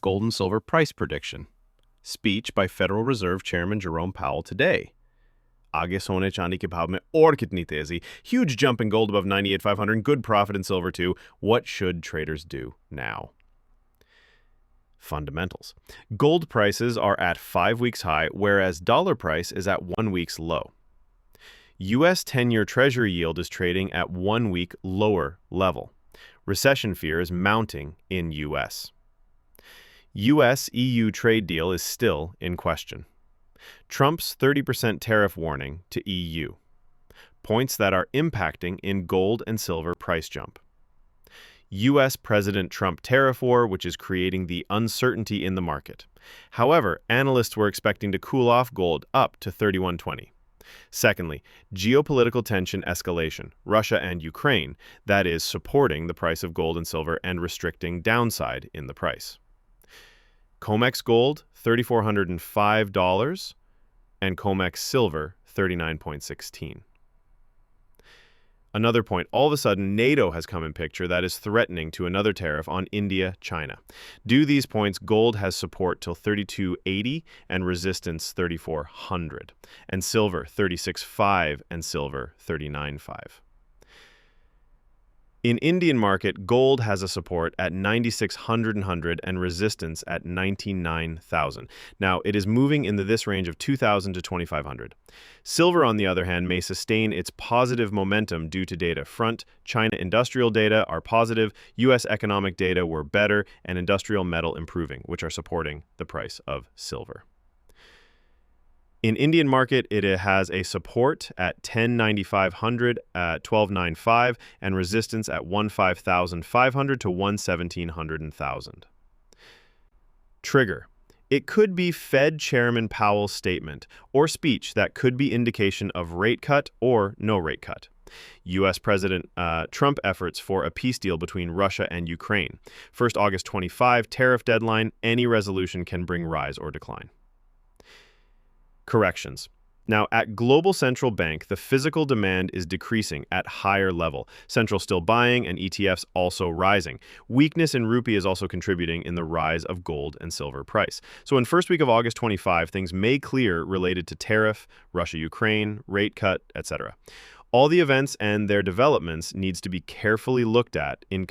gold and silver price prediction. Speech by Federal Reserve Chairman Jerome Powell today. आगे सोने चांदी के भाव में और कितनी तेजी? Huge jump in gold above 98,500, good profit in silver too. What should traders do now? Fundamentals. Gold prices are at 5 weeks high, whereas dollar price is at 1 week's low. U.S. 10-year Treasury yield is trading at 1 week lower level. Recession fear is mounting in U.S. U.S.-EU trade deal is still in question. Trump's 30% tariff warning to EU. Points that are impacting in gold and silver price jump. U.S. President Trump tariff war, which is creating the uncertainty in the market. However, analysts were expecting to cool off gold up to 31.20. Secondly, geopolitical tension escalation, Russia and Ukraine, that is supporting the price of gold and silver and restricting downside in the price. COMEX gold, $3,405, and COMEX silver, 39.16. Another point, all of a sudden, NATO has come in picture that is threatening to another tariff on India, China. Due to these points, gold has support till 32.80 and resistance 3400, and silver 36.5 and silver 39.5. In Indian market, gold has a support at 9,600 and resistance at 99,000. Now, it is moving into this range of 2,000 to 2,500. Silver, on the other hand, may sustain its positive momentum due to data front. China industrial data are positive, U.S. economic data were better, and industrial metal improving, which are supporting the price of silver. In Indian market, it has a support at 10,950 at 1295 and resistance at 15,500 to 17,100. Trigger. It could be Fed Chairman Powell's statement or speech that could be indication of rate cut or no rate cut. U.S. President Trump efforts for a peace deal between Russia and Ukraine. First August 25, tariff deadline. Any resolution can bring rise or decline. Corrections. Now, at Global Central Bank, the physical demand is decreasing at higher level. Central still buying and ETFs also rising. Weakness in rupee is also contributing in the rise of gold and silver price. So in first week of August 25, things may clear related to tariff, Russia-Ukraine, rate cut, etc. All the events and their developments needs to be carefully looked at in